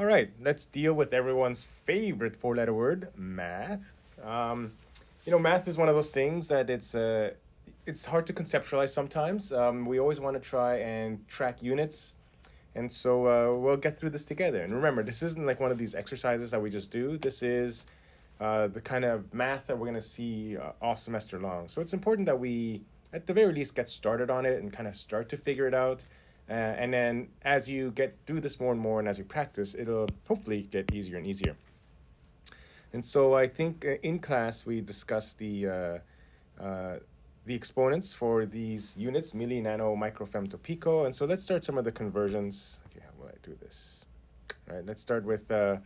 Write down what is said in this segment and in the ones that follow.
All right, let's deal with everyone's favorite four-letter word, math. Um, Math is one of those things that it's hard to conceptualize sometimes. We always want to try and track units, and so we'll get through this together. And remember, this isn't like one of these exercises that we just do. This is the kind of math that we're going to see all semester long. So it's important that we, at the very least, get started on it and kind of start to figure it out. And then as you do this more and more and as you practice, it'll hopefully get easier and easier. And so I think in class we discussed the exponents for these units, milli, nano, micro, femto, pico. And so let's start some of the conversions. Okay, how will I do this? All right, let's start with the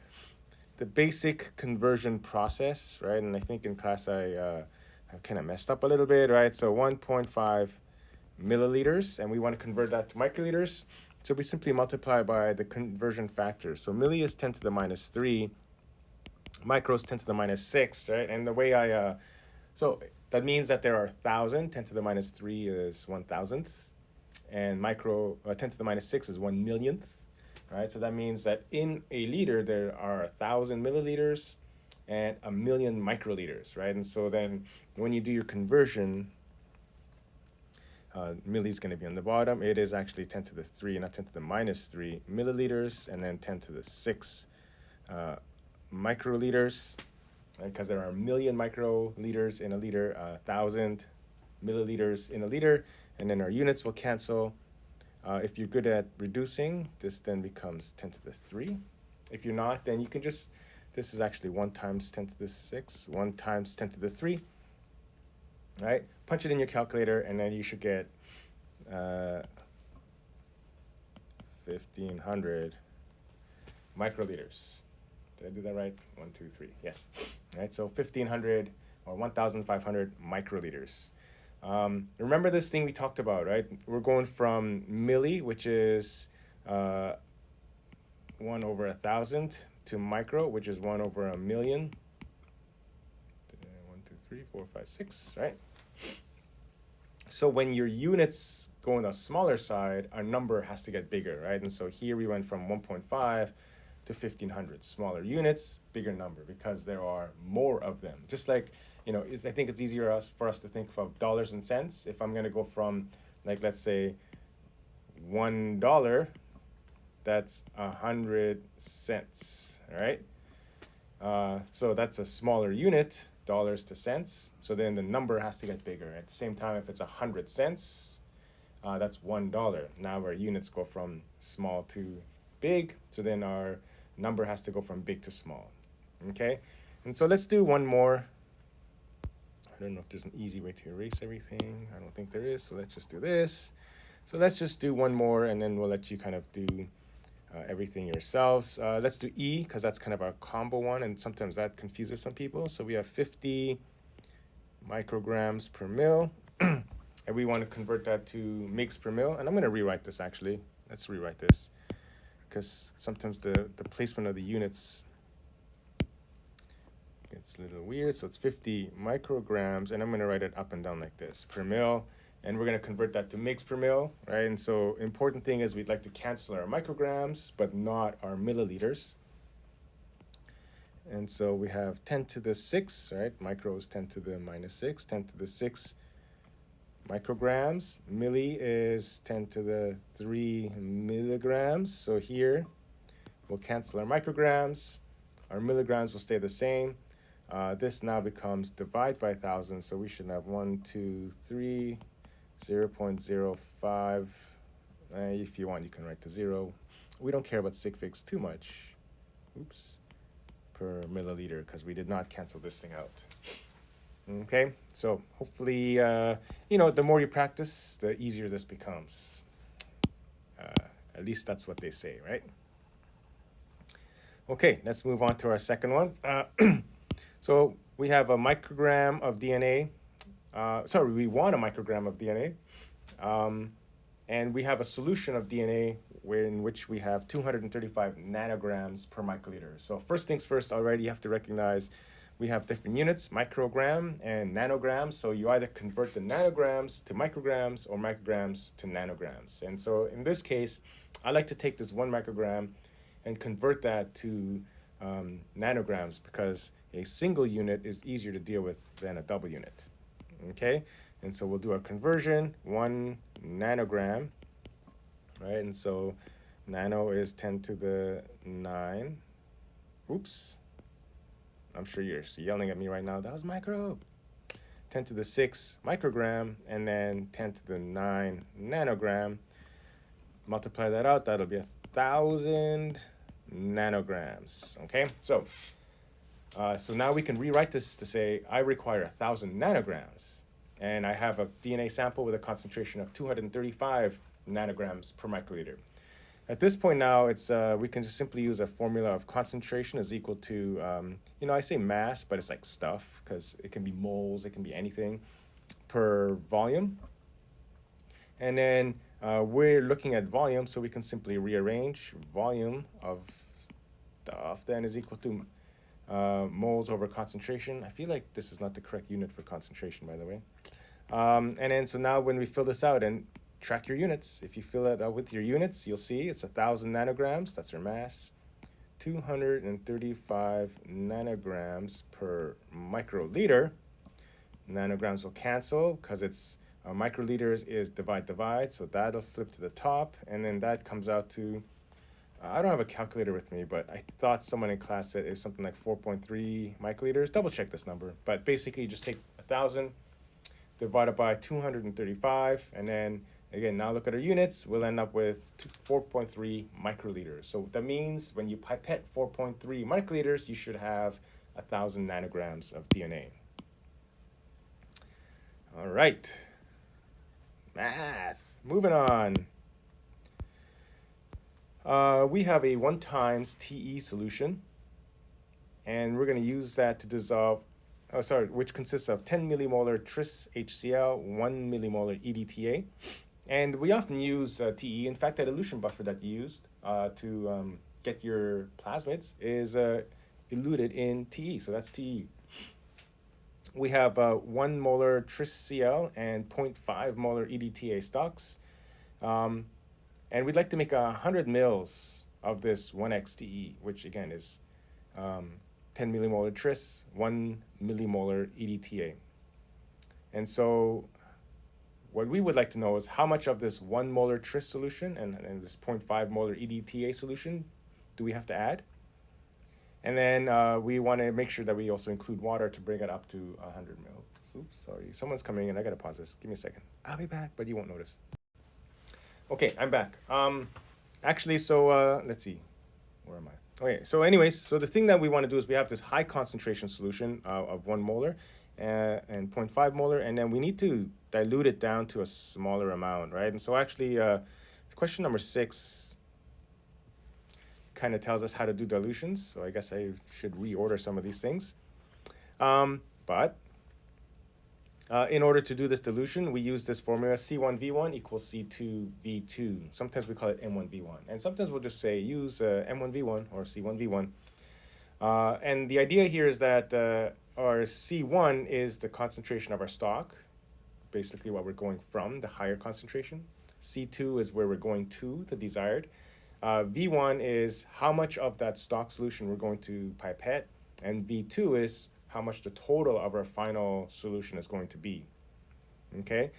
basic conversion process, right? And I think in class I kind of messed up a little bit, right? So 1.5 milliliters, and we want to convert that to microliters. So we simply multiply by the conversion factor. So milli is 10 to the minus 3, micro is 10 to the minus 6, right? And the way so that means that there are 1,000, 10 to the minus 3 is 1,000th, and micro, 10 to the minus 6 is 1,000,000th, right? So that means that in a liter, there are 1,000 milliliters and 1,000,000 microliters, right? And so then when you do your conversion, milli is going to be on the bottom. It is actually 10 to the 3, not 10 to the minus 3 milliliters, and then 10 to the 6 microliters, because there are 1,000,000 microliters in a liter, 1,000 milliliters in a liter, and then our units will cancel. If you're good at reducing, this then becomes 10 to the 3. If you're not, then you can just, this is actually 1 times 10 to the 6, 1 times 10 to the 3. Right? Punch it in your calculator, and then you should get 1,500 microliters. Did I do that right? 1, 2, 3. Yes. All right. So 1,500 or 1,500 microliters. Remember this thing we talked about, right? We're going from milli, which is 1 over 1,000, to micro, which is 1 over 1,000,000. 1, 2, 3, 4, 5, 6, right? So when your units go on the smaller side, our number has to get bigger, right? And so here we went from 1.5 to 1,500. Smaller units, bigger number, because there are more of them. Just like, I think it's easier for us to think of dollars and cents. If I'm going to go from, like, let's say, $1, that's 100 cents, all right? So that's a smaller unit, dollars to cents. So then the number has to get bigger. At the same time, if it's 100 cents, that's $1. Now our units go from small to big. So then our number has to go from big to small. Okay? And so let's do one more. I don't know if there's an easy way to erase everything. I don't think there is. So let's just do this. So let's just do one more, and then we'll let you kind of do everything yourselves. Let's do E, because that's kind of our combo one, and sometimes that confuses some people. So we have 50 micrograms per mil, and we want to convert that to mgs per mil. And I'm going to rewrite this, actually. Let's rewrite this, because sometimes the placement of the units gets a little weird. So it's 50 micrograms, and I'm going to write it up and down like this, per mil. And we're going to convert that to mgs per mil, right? And so important thing is we'd like to cancel our micrograms, but not our milliliters. And so we have 10 to the 6, right? Micro is 10 to the minus 6, 10 to the 6 micrograms. Milli is 10 to the 3 milligrams. So here we'll cancel our micrograms. Our milligrams will stay the same. This now becomes divide by 1,000. So we should have 1, 2, 3, 0.05. If you want, you can write the 0. We don't care about sig figs too much. Oops. Per milliliter, because we did not cancel this thing out. Okay, so hopefully, the more you practice, the easier this becomes. At least that's what they say, right? Okay, let's move on to our second one. So we have a microgram of DNA. We want a microgram of DNA. And we have a solution of DNA in which we have 235 nanograms per microliter. So first things first, already you have to recognize we have different units, microgram and nanograms. So you either convert the nanograms to micrograms or micrograms to nanograms. And so in this case, I like to take this 1 microgram and convert that to nanograms, because a single unit is easier to deal with than a double unit. Okay, and so we'll do our conversion, 1 nanogram, right? And so nano is 10 to the 9. Oops, I'm sure you're yelling at me right now. That was micro. 10 to the 6 microgram, and then 10 to the 9 nanogram. Multiply that out, that'll be 1,000 nanograms. Okay, so now we can rewrite this to say I require 1,000 nanograms, and I have a DNA sample with a concentration of 235 nanograms per microliter. At this point now, it's we can just simply use a formula of concentration is equal to, I say mass, but it's like stuff, because it can be moles, it can be anything, per volume. And then we're looking at volume, so we can simply rearrange volume of stuff then is equal to moles over concentration. I feel like this is not the correct unit for concentration, by the way. And then so now when we fill this out and track your units, if you fill it out with your units, you'll see it's 1,000 nanograms, that's our mass, 235 nanograms per microliter. Nanograms will cancel because it's microliters is divide, so that'll flip to the top, and then that comes out to, I don't have a calculator with me, but I thought someone in class said it was something like 4.3 microliters. Double check this number, but basically you just take 1,000 divided by 235, and then again, now look at our units, we'll end up with 4.3 microliters. So that means when you pipette 4.3 microliters, you should have 1,000 nanograms of DNA. All right, math, moving on. We have a 1 times TE solution, and we're going to use that to dissolve, which consists of 10 millimolar tris HCl, 1 millimolar EDTA. And we often use TE. In fact, that elution buffer that you used to get your plasmids is eluted in TE, so that's TE. We have 1 molar tris Cl and 0.5 molar EDTA stocks. And we'd like to make 100 mils of this 1xTE, which again is 10 millimolar tris, 1 millimolar EDTA. And so what we would like to know is how much of this 1 molar tris solution and this 0.5 molar EDTA solution do we have to add? And then we want to make sure that we also include water to bring it up to 100 mils. Oops, sorry, someone's coming in. I got to pause this. Give me a second. I'll be back, but you won't notice. Okay, I'm back. Actually, so let's see. Where am I? Okay, so anyways, so the thing that we want to do is we have this high concentration solution of 1 molar and 0.5 molar, and then we need to dilute it down to a smaller amount, right? And so actually, question number 6 kind of tells us how to do dilutions, so I guess I should reorder some of these things. But in order to do this dilution, we use this formula C1V1 equals C2V2. Sometimes we call it M1V1. And sometimes we'll just say use M1V1 or C1V1. And the idea here is that our C1 is the concentration of our stock, basically what we're going from, the higher concentration. C2 is where we're going to, the desired. V1 is how much of that stock solution we're going to pipette. And V2 is how much the total of our final solution is going to be. Okay,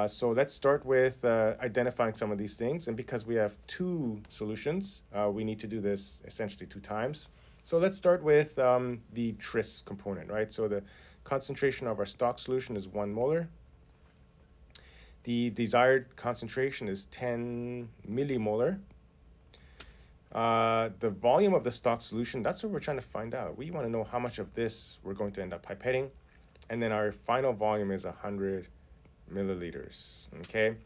so let's start with identifying some of these things. And because we have 2 solutions, we need to do this essentially 2 times. So let's start with the tris component, right? So the concentration of our stock solution is 1 molar. The desired concentration is 10 millimolar. The volume of the stock solution, that's what we're trying to find out. We want to know how much of this we're going to end up pipetting. And then our final volume is 100 milliliters, okay?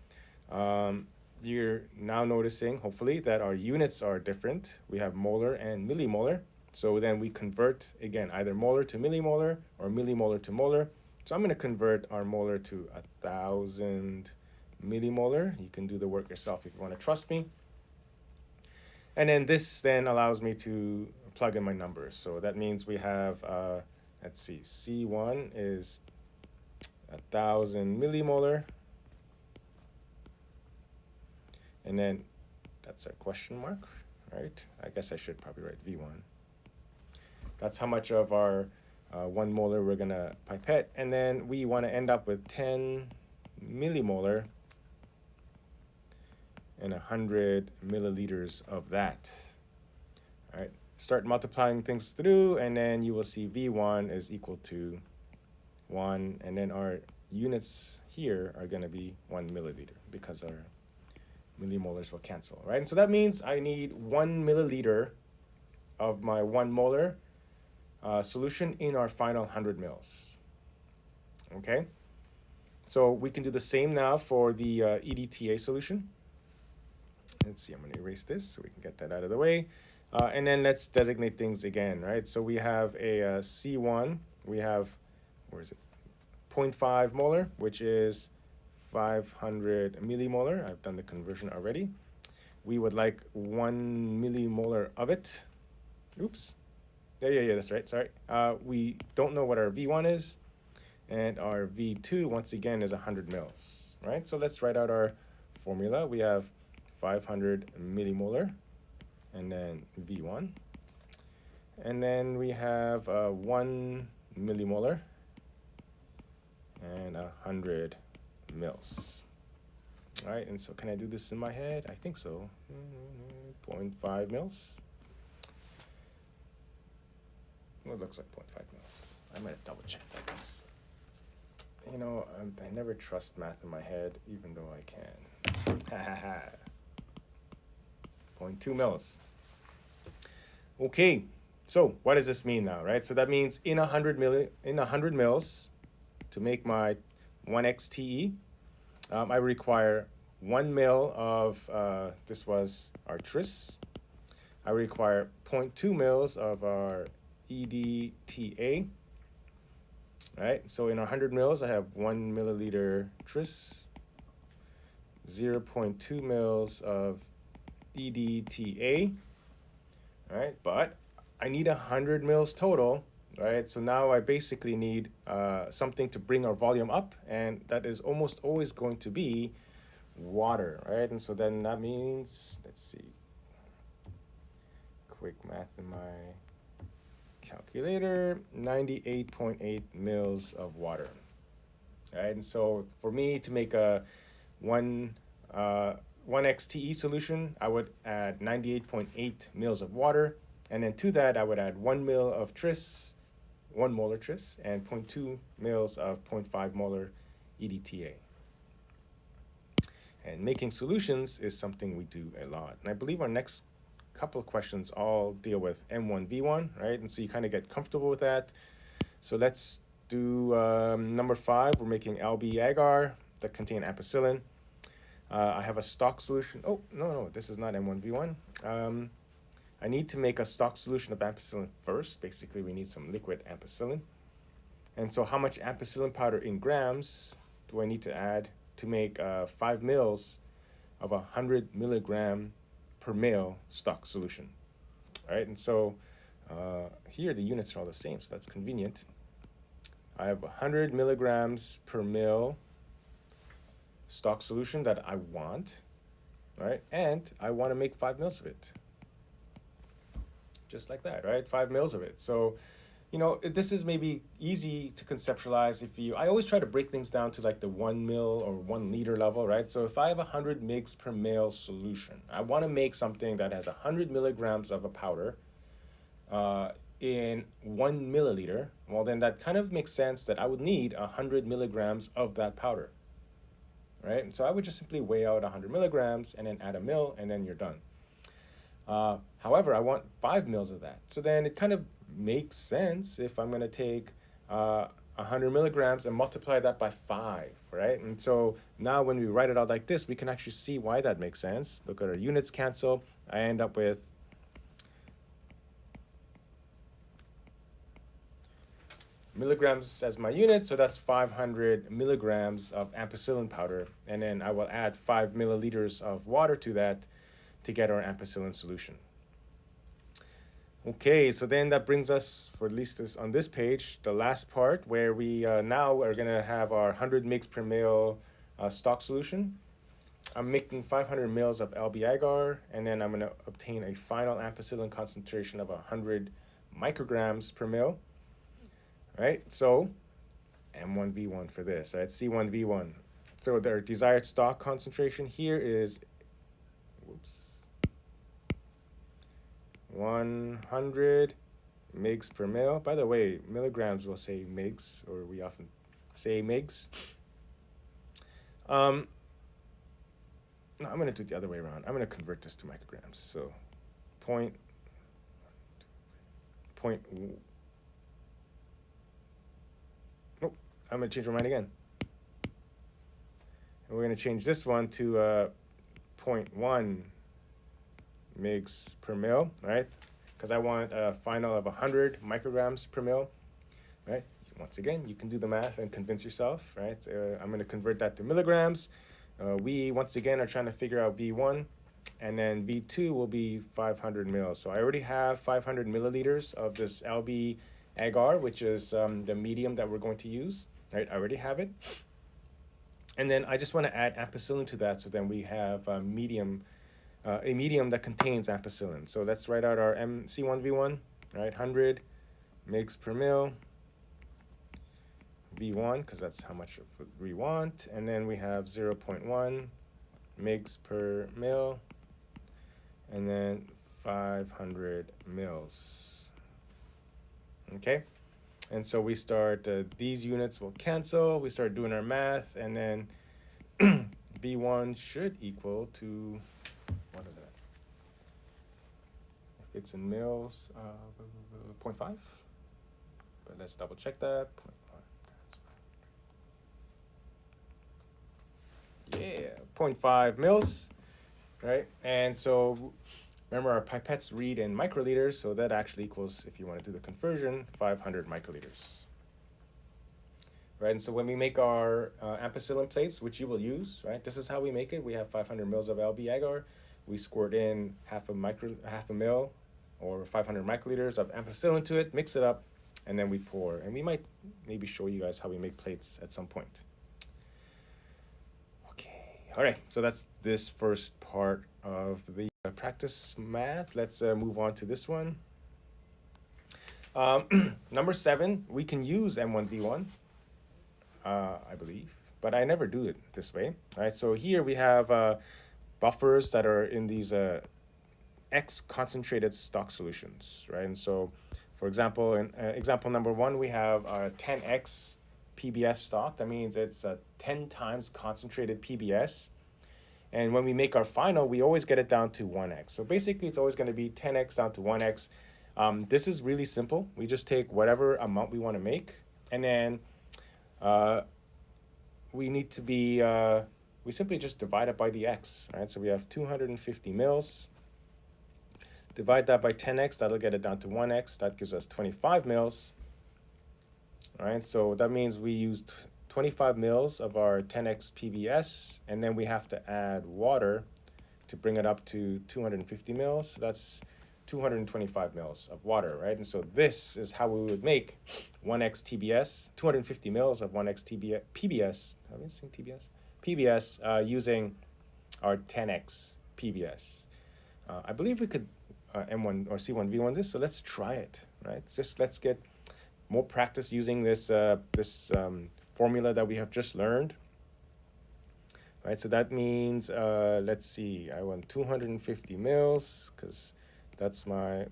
You're now noticing, hopefully, that our units are different. We have molar and millimolar. So then we convert, again, either molar to millimolar or millimolar to molar. So I'm going to convert our molar to 1,000 millimolar. You can do the work yourself if you want to trust me. And then this then allows me to plug in my numbers. So that means we have, let's see, C1 is 1,000 millimolar. And then that's our question mark, right? I guess I should probably write V1. That's how much of our 1 molar we're going to pipette. And then we want to end up with 10 millimolar and 100 milliliters of that. All right, start multiplying things through, and then you will see V1 is equal to 1, and then our units here are going to be 1 milliliter because our millimolars will cancel, right? And so that means I need 1 milliliter of my 1 molar solution in our final 100 mils. Okay, so we can do the same now for the EDTA solution. Let's see, I'm going to erase this so we can get that out of the way. And then let's designate things again, right? So we have a C1, we have, where is it? 0.5 molar, which is 500 millimolar. I've done the conversion already. We would like 1 millimolar of it. Oops. Yeah, that's right, sorry. We don't know what our V1 is, and our V2, once again, is 100 mils, right? So let's write out our formula. We have 500 millimolar, and then V1. And then we have 1 millimolar and 100 mils. All right, and so can I do this in my head? I think so. 0.5 mils. Well, it looks like 0.5 mils. I might have double checked that because, you know, I never trust math in my head, even though I can. Ha ha ha. 0.2 mils. Okay, so what does this mean now, right? So that means in 100 mils, to make my 1xTE, I require 1 mil of, this was our tris. I require 0.2 mils of our EDTA, right? So in 100 mils, I have 1 milliliter tris, 0.2 mils of EDTA, right? But I need 100 mils total, right? So now I basically need something to bring our volume up, and that is almost always going to be water, right? And so then that means, let's see, quick math in my calculator, 98.8 mils of water, right? And so for me to make a 1xTE solution, I would add 98.8 mils of water, and then to that I would add 1 mil of tris, 1 molar tris, and 0.2 mils of 0.5 molar EDTA. And making solutions is something we do a lot. And I believe our next couple of questions all deal with M1, V1, right? And so you kind of get comfortable with that. So let's do number 5. We're making LB agar that contain ampicillin. I have a stock solution. Oh, no, this is not M1, V1. I need to make a stock solution of ampicillin first. Basically, we need some liquid ampicillin. And so how much ampicillin powder in grams do I need to add to make 5 mils of 100 milligram per mil stock solution, right? And so here the units are all the same, so that's convenient. I have 100 milligrams per mil stock solution that I want, right? And I want to make 5 mils of it. Just like that, right? 5 mils of it. So, you know, this is maybe easy to conceptualize I always try to break things down to like the 1 mil or 1 liter level, right? So if I have 100 mgs per mil solution, I want to make something that has 100 milligrams of a powder in 1 milliliter. Well, then that kind of makes sense that I would need 100 milligrams of that powder, right? And so I would just simply weigh out 100 milligrams and then add a mil, and then you're done. However, I want 5 mils of that. So then it kind of makes sense if I'm going to take 100 milligrams and multiply that by 5, right? And so now when we write it out like this, we can actually see why that makes sense. Look at our units cancel. I end up with milligrams as my unit, so that's 500 milligrams of ampicillin powder, and then I will add 5 milliliters of water to that to get our ampicillin solution. Okay, so then that brings us, for at least on this page, the last part where we now are going to have our 100 mg per mil stock solution. I'm making 500 mils of LB agar, and then I'm going to obtain a final ampicillin concentration of 100 micrograms per mil, right? So M1V1 for this, right? C1V1. So their desired stock concentration here is, whoops, 100 mgs per mil. By the way, milligrams will say mgs, or we often say mgs. No, I'm going to do it the other way around. I'm going to convert this to micrograms. So point, oh, I'm going to change my mind again. And we're going to change this one to 0.1 mgs per mil, right? Because I want a final of 100 micrograms per mil, right? Once again, you can do the math and convince yourself, right? I'm going to convert that to milligrams. We, once again, are trying to figure out V1, and then V2 will be 500 mils. So I already have 500 milliliters of this LB agar, which is the medium that we're going to use, right? I already have it. And then I just want to add ampicillin to that, so then we have a medium that contains ampicillin. So let's write out our C1V1, right? 100 mgs per mil. V1, because that's how much we want, and then we have 0.1 mgs per mil, and then 500 mils. Okay, and so we start, these units will cancel, we start doing our math, and then V1 should equal to, what is that? If it's in mils, 0.5, but let's double check that. Yeah, 0.5 mils, right? And so remember, our pipettes read in microliters, so that actually equals, if you want to do the conversion, 500 microliters. Right, and so when we make our ampicillin plates, which you will use, right? This is how we make it. We have 500 mils of LB agar. We squirt in half a mil or 500 microliters of ampicillin to it, mix it up, and then we pour. And we might maybe show you guys how we make plates at some point. All right, so that's this first part of the practice math. Let's move on to this one. Number 7, we can use M1V1, I believe, but I never do it this way. All right, so here we have buffers that are in these X concentrated stock solutions, right? And so, for example, in example number 1, we have 10X PBS stock. That means it's 10 times concentrated PBS. And when we make our final, we always get it down to 1x. So basically, it's always going to be 10x down to 1x. This is really simple. We just take whatever amount we want to make, and then we need to be, we simply just divide it by the x, right? So we have 250 mils. Divide that by 10x, that'll get it down to 1x. That gives us 25 mils. All right, so that means we used 25 mils of our 10x PBS, and then we have to add water to bring it up to 250 mils. So that's 225 mils of water, right? And so this is how we would make 1x TBS, 250 mils of 1x PBS, have you seen TBS? PBS using our 10x PBS. I believe we could M1 or C1V1 this, so let's try it, right? Just let's get more practice using this formula that we have just learned. Right, so that means, let's see, I want 250 mils, because that's my,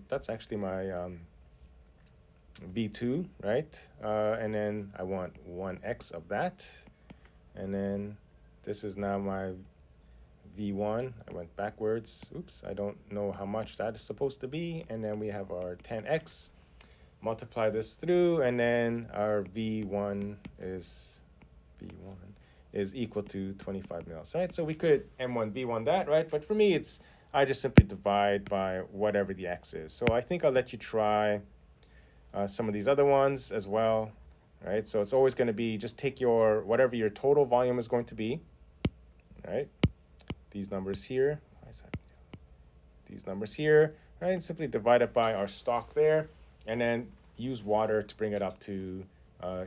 that's actually my V2, right? And then I want 1x of that. And then this is now my V1. I went backwards. I don't know how much that is supposed to be. And then we have our 10x. Multiply this through, and then our V1 is equal to 25 mils, right? So we could M1V1 that, right? But for me, I just simply divide by whatever the x is. So I think I'll let you try some of these other ones as well, right? So it's always going to be, just take whatever your total volume is going to be, right? These numbers here, these numbers here, right? And simply divide it by our stock there, and then use water to bring it up to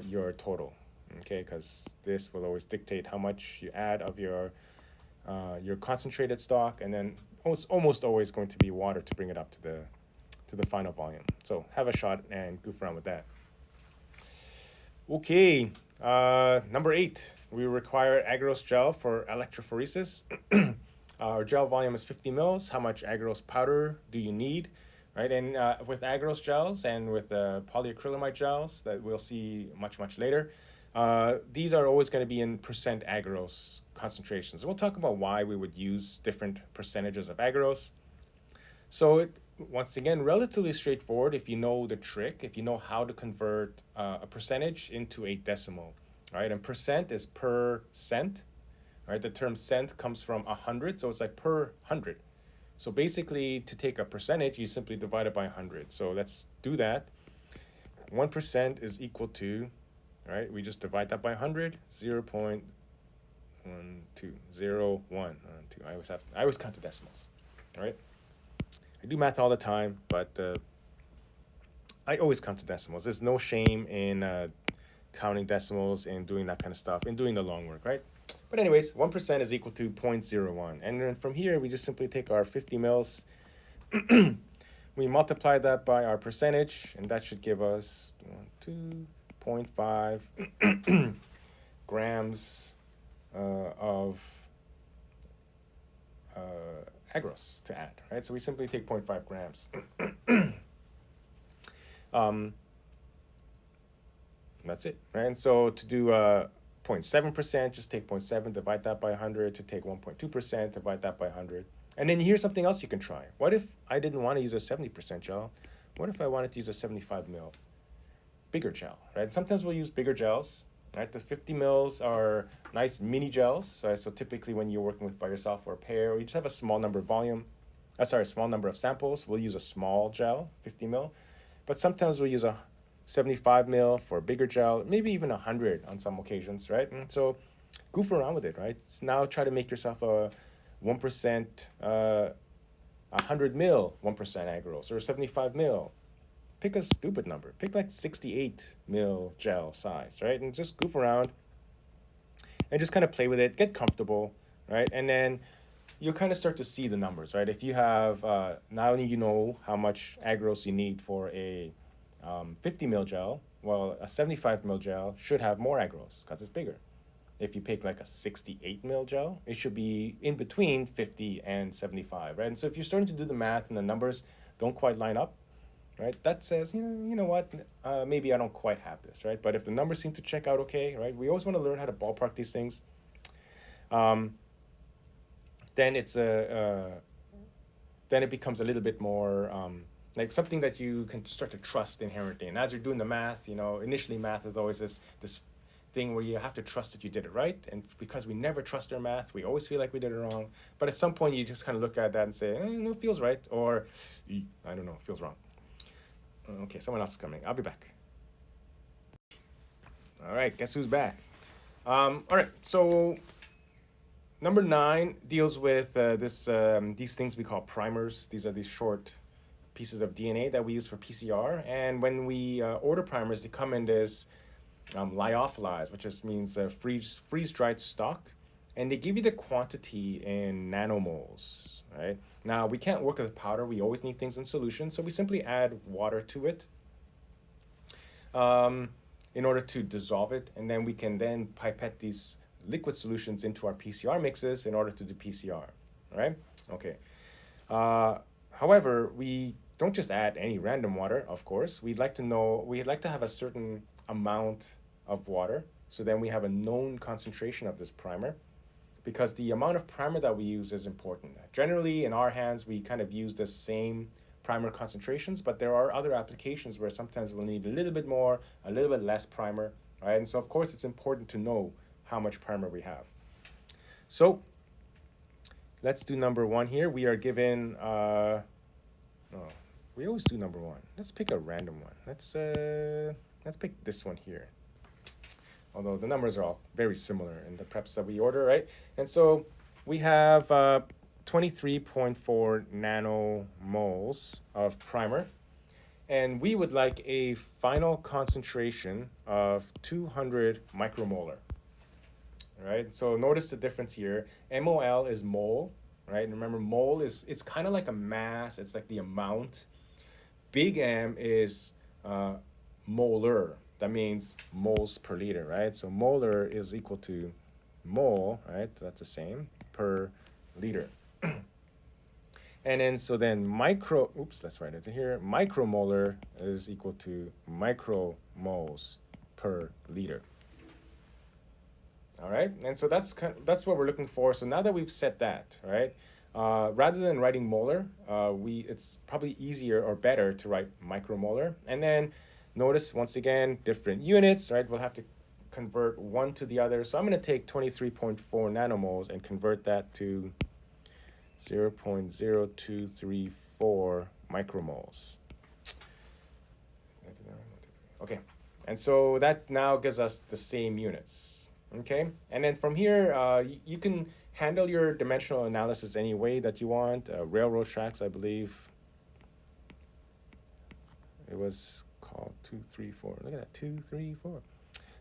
your total, okay? Because this will always dictate how much you add of your your concentrated stock, and then it's almost always going to be water to bring it up to the final volume. So have a shot and goof around with that. Okay, number 8, we require agarose gel for electrophoresis. Our gel volume is 50 mils. How much agarose powder do you need? Right, and with agarose gels and with polyacrylamide gels that we'll see much later, these are always going to be in percent agarose concentrations. We'll talk about why we would use different percentages of agarose. So once again, relatively straightforward if you know the trick, if you know how to convert a percentage into a decimal. Right, and percent is per cent. Right, the term cent comes from 100, so it's like per 100. So basically, to take a percentage, you simply divide it by 100. So let's do that. 1% is equal to, right, we just divide that by 100, 0.1201. I always count the decimals, right? I do math all the time, but I always count the decimals. There's no shame in counting decimals and doing that kind of stuff and doing the long work, right? But anyways, 1% is equal to 0.01. And then from here, we just simply take our 50 mils. We multiply that by our percentage, and that should give us 2.5 grams of agarose to add, right? So we simply take 0.5 grams. That's it, right? And so to do 0.7%, just take 0.7, divide that by 100. To take 1.2%, divide that by 100. And then here's something else you can try. What if I didn't want to use a 70% gel? What if I wanted to use a 75 mil bigger gel, right? Sometimes we'll use bigger gels, right? The 50 mils are nice mini gels. So typically when you're working with by yourself or a pair, or you just have a small number of small number of samples, we'll use a small gel, 50 mil. But sometimes we'll use a 75 mil for a bigger gel, maybe even 100 on some occasions, right? And so goof around with it, right? So now try to make yourself a 1%, 100 mil, 1% agarose, or 75 mil. Pick a stupid number. Pick like 68 mil gel size, right? And just goof around and just kind of play with it, get comfortable, right? And then you'll kind of start to see the numbers, right? If you have, now you know how much agarose you need for a 50 mil gel, well, a 75 mil gel should have more agarose because it's bigger. If you pick like a 68 mil gel, it should be in between 50 and 75, right? And so if you're starting to do the math and the numbers don't quite line up, right, that says, you know what, maybe I don't quite have this, right? But if the numbers seem to check out okay, right, we always want to learn how to ballpark these things. Then it's then it becomes a little bit more like something that you can start to trust inherently. And as you're doing the math, initially math is always this thing where you have to trust that you did it right. And because we never trust our math, we always feel like we did it wrong. But at some point, you just kind of look at that and say, it feels right, or I don't know, it feels wrong. Okay, someone else is coming. I'll be back. All right, guess who's back? All right, so number 9 deals with these things we call primers. These are these short pieces of DNA that we use for PCR. And when we order primers, they come in this lyophilized, which just means freeze-dried stock. And they give you the quantity in nanomoles, right? Now, we can't work with powder. We always need things in solution. So we simply add water to it in order to dissolve it. And then we can then pipette these liquid solutions into our PCR mixes in order to do PCR, all right? Okay. However, we don't just add any random water, of course. We'd like to have a certain amount of water. So then we have a known concentration of this primer, because the amount of primer that we use is important. Generally, in our hands, we kind of use the same primer concentrations, but there are other applications where sometimes we'll need a little bit more, a little bit less primer, right? And so, of course, it's important to know how much primer we have. So let's do number 1 here. We are given, we always do number 1. Let's pick a random one. Let's pick this one here. Although the numbers are all very similar in the preps that we order, right? And so we have 23.4 nanomoles of primer, and we would like a final concentration of 200 micromolar. right? So notice the difference here. MOL is mole, right? And remember, mole is, it's kind of like a mass. It's like the amount. Big M is molar. That means moles per liter, right? So molar is equal to mole, right? That's the same, per liter. And then, so then micro, oops, let's write it here. Micromolar is equal to micromoles per liter. All right, and so that's what we're looking for. So now that we've set that, right, rather than writing molar, it's probably easier or better to write micromolar. And then notice once again different units, right? We'll have to convert one to the other. So I'm going to take 23.4 nanomoles and convert that to 0.0234 micromoles. Okay, and so that now gives us the same units. Okay, and then from here, you can handle your dimensional analysis any way that you want. Railroad tracks, I believe. It was called 2, 3, 4. Look at that, 2, 3, 4.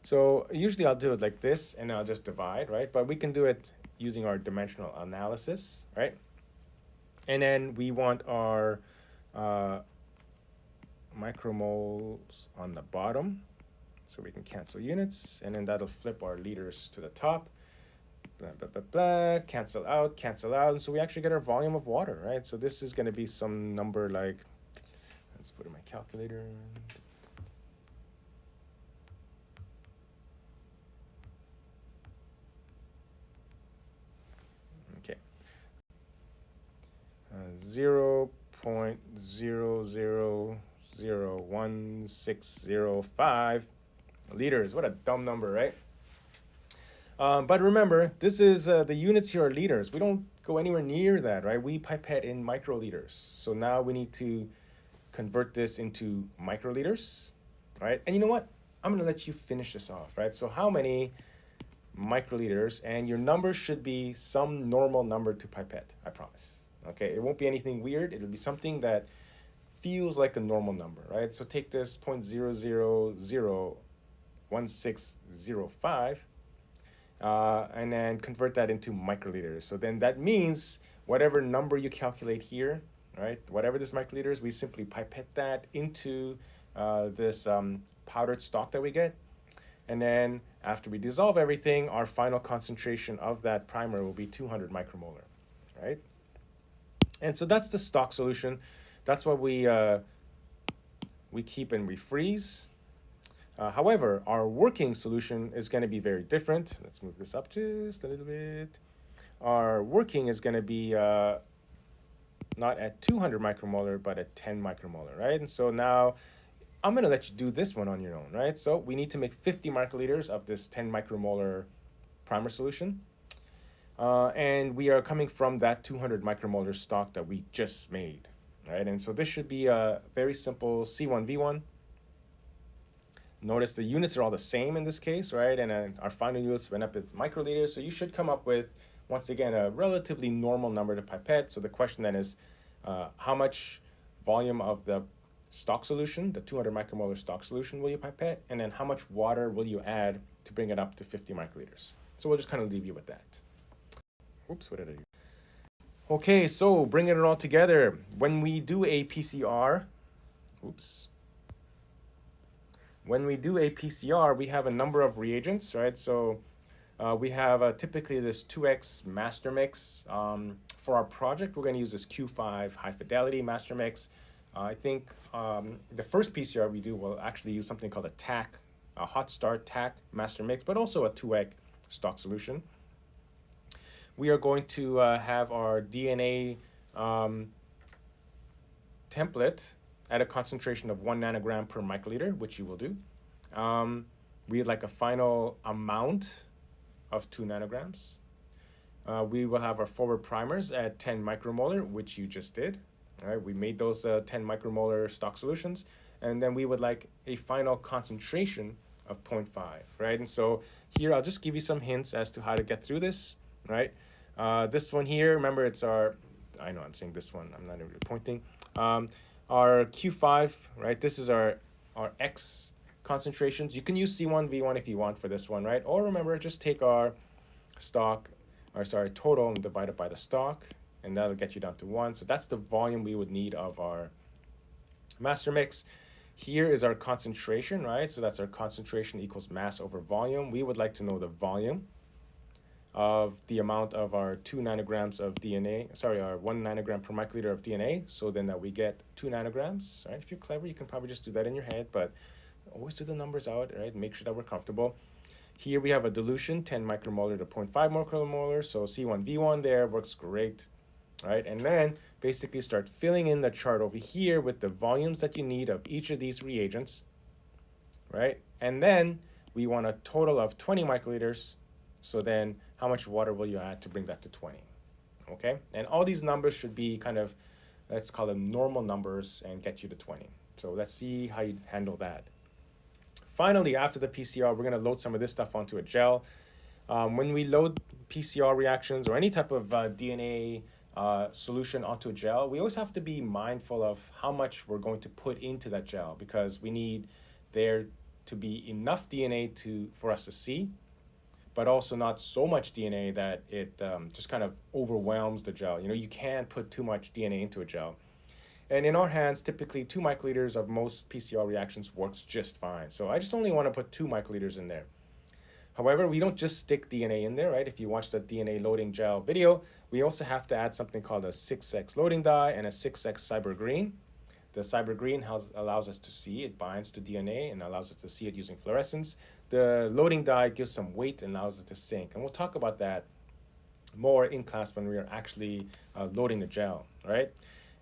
So usually I'll do it like this, and I'll just divide, right? But we can do it using our dimensional analysis, right? And then we want our micromoles on the bottom, so we can cancel units, and then that'll flip our liters to the top. Blah, blah, blah, blah, cancel out, and so we actually get our volume of water, right? So this is going to be some number like, let's put in my calculator. Okay. 0.000165 liters. What a dumb number, right? But remember, this is the units here are liters. We don't go anywhere near that, right? We pipette in microliters. So now we need to convert this into microliters, right? And you know what? I'm going to let you finish this off, right? So how many microliters? And your number should be some normal number to pipette, I promise. Okay, it won't be anything weird. It'll be something that feels like a normal number, right? So take this 0.0001605 and then convert that into microliters. So then that means whatever number you calculate here, right, whatever this microliter is, we simply pipette that into this powdered stock that we get. And then after we dissolve everything, our final concentration of that primer will be 200 micromolar, right? And so that's the stock solution. That's what we keep and we freeze. However, our working solution is going to be very different. Let's move this up just a little bit. Our working is going to be not at 200 micromolar, but at 10 micromolar, right? And so now I'm going to let you do this one on your own, right? So we need to make 50 microliters of this 10 micromolar primer solution. And we are coming from that 200 micromolar stock that we just made, right? And so this should be a very simple C1V1. Notice the units are all the same in this case, right? And our final units went up with microliters. So you should come up with, once again, a relatively normal number to pipette. So the question then is, how much volume of the stock solution, the 200 micromolar stock solution, will you pipette? And then how much water will you add to bring it up to 50 microliters? So we'll just kind of leave you with that. Oops, what did I do? Okay, so bringing it all together. When we do a PCR, when we do a PCR, we have a number of reagents, right? So we have typically this 2x master mix. For our project, we're going to use this Q5 high fidelity master mix. I think the first PCR we do will actually use something called a hot start TAC master mix, but also a 2x stock solution. We are going to have our DNA template at a concentration of 1 nanogram per microliter, which you will do. We'd like a final amount of 2 nanograms. We will have our forward primers at 10 micromolar, which you just did. All right, we made those 10 micromolar stock solutions, and then we would like a final concentration of 0.5, right? And so here I'll just give you some hints as to how to get through this, right? This one here, remember it's I know I'm saying this one, I'm not even pointing. Our Q5, right? This is our X concentrations. You can use C1V1 if you want for this one, right? Or remember, just take our stock, or sorry, total and divide it by the stock, and that'll get you down to 1. So that's the volume we would need of our master mix. Here is our concentration, right? So that's our concentration equals mass over volume. We would like to know the volume of the amount of our 2 nanograms of DNA, sorry, our 1 nanogram per microliter of DNA, so then that we get 2 nanograms, right? If you're clever, you can probably just do that in your head, but always do the numbers out, right? Make sure that we're comfortable. Here we have a dilution, 10 micromolar to 0.5 micromolar, so C1V1 there works great, right? And then basically start filling in the chart over here with the volumes that you need of each of these reagents, right? And then we want a total of 20 microliters, so then how much water will you add to bring that to 20? Okay, and all these numbers should be kind of, let's call them normal numbers and get you to 20. So let's see how you handle that. Finally, after the PCR, we're going to load some of this stuff onto a gel. When we load PCR reactions or any type of DNA solution onto a gel, we always have to be mindful of how much we're going to put into that gel, because we need there to be enough DNA for us to see, but also not so much DNA that it just kind of overwhelms the gel. You know, you can't put too much DNA into a gel. And in our hands, typically 2 microliters of most PCR reactions works just fine. So I just only want to put 2 microliters in there. However, we don't just stick DNA in there, right? If you watch the DNA loading gel video, we also have to add something called a 6X loading dye and a 6X cyber green. The cyber green allows us to see, it binds to DNA and allows us to see it using fluorescence. The loading dye gives some weight and allows it to sink. And we'll talk about that more in class when we are actually loading the gel, right?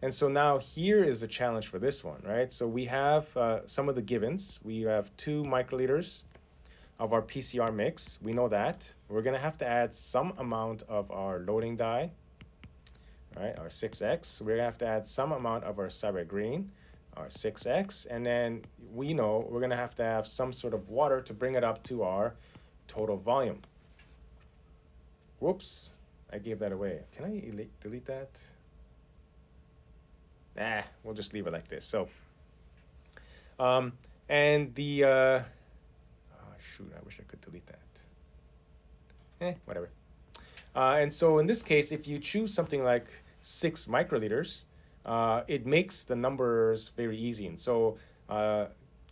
And so now here is the challenge for this one, right? So we have some of the givens. We have 2 microliters of our PCR mix. We know that. We're going to have to add some amount of our loading dye, right, our 6X. We're going to have to add some amount of our cyber green, our 6X. And then we know we're going to have some sort of water to bring it up to our total volume. Whoops, I gave that away. Can I delete that? Nah, we'll just leave it like this. So, and the, shoot, I wish I could delete that. Whatever. And so in this case, if you choose something like 6 microliters, it makes the numbers very easy. And so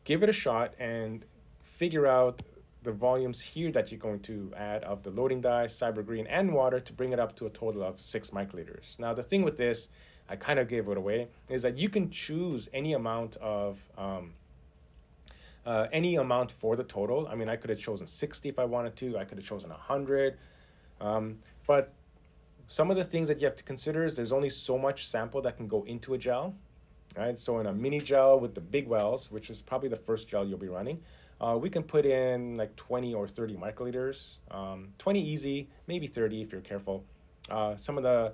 give it a shot and figure out the volumes here that you're going to add of the loading dye, cyber green, and water to bring it up to a total of 6 microliters. Now, the thing with this, I kind of gave it away, is that you can choose any amount of any amount for the total. I mean, I could have chosen 60 if I wanted to. I could have chosen 100. But some of the things that you have to consider is there's only so much sample that can go into a gel, right? So in a mini gel with the big wells, which is probably the first gel you'll be running, we can put in like 20 or 30 microliters. 20 easy, maybe 30 if you're careful. Some of the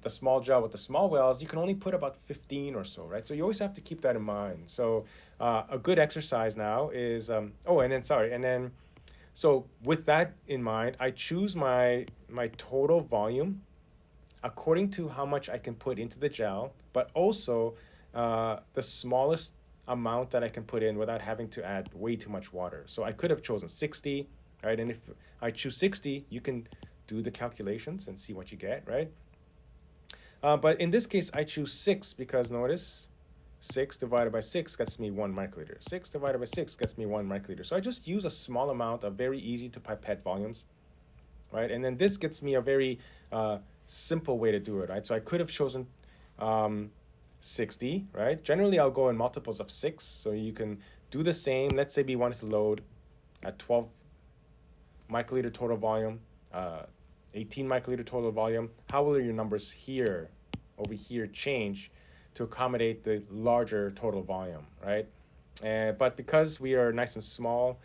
small gel with the small wells, you can only put about 15 or so, right? So you always have to keep that in mind. So a good exercise now is, so with that in mind, I choose my total volume according to how much I can put into the gel, but also the smallest amount that I can put in without having to add way too much water. So I could have chosen 60, right? And if I choose 60, you can do the calculations and see what you get, right? But in this case, I choose 6 because notice 6 divided by 6 gets me 1 microliter. 6 divided by 6 gets me 1 microliter. So I just use a small amount of very easy to pipette volumes, right? And then this gets me a very simple way to do it, right? So I could have chosen 60, right? Generally, I'll go in multiples of 6. So you can do the same. Let's say we wanted to load at 12 microliter total volume, 18 microliter total volume. How will your numbers here, over here, change to accommodate the larger total volume, right? But because we are nice and small,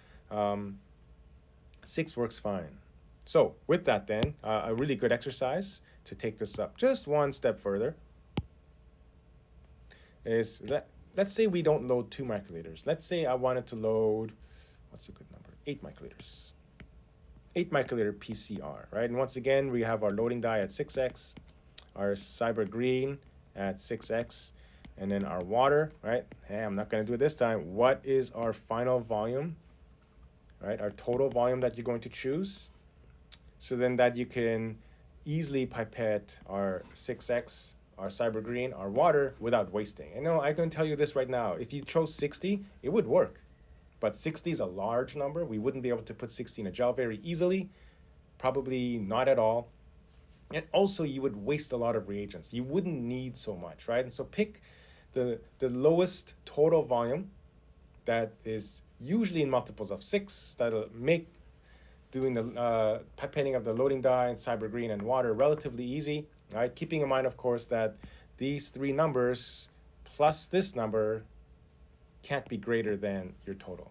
6 works fine. So with that then, a really good exercise to take this up just one step further is let's say we don't load 2 microliters. Let's say I wanted to load, what's a good number? 8 microliters. 8 microliter PCR, right? And once again, we have our loading dye at 6X, our cyber green at 6X, and then our water, right? Hey, I'm not going to do it this time. What is our final volume, right? Our total volume that you're going to choose. so then that you can easily pipette our 6x, our cyber green, our water without wasting. I know I can tell you this right now. If you chose 60, it would work. But 60 is a large number. We wouldn't be able to put 60 in a gel very easily. Probably not at all. And also you would waste a lot of reagents. You wouldn't need so much, right? And so pick the lowest total volume that is usually in multiples of 6. That'll make doing the pipetting of the loading dye and cyber green and water relatively easy, right? Keeping in mind, of course, that these three numbers plus this number can't be greater than your total.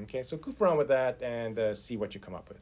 Okay, so goof around with that and see what you come up with.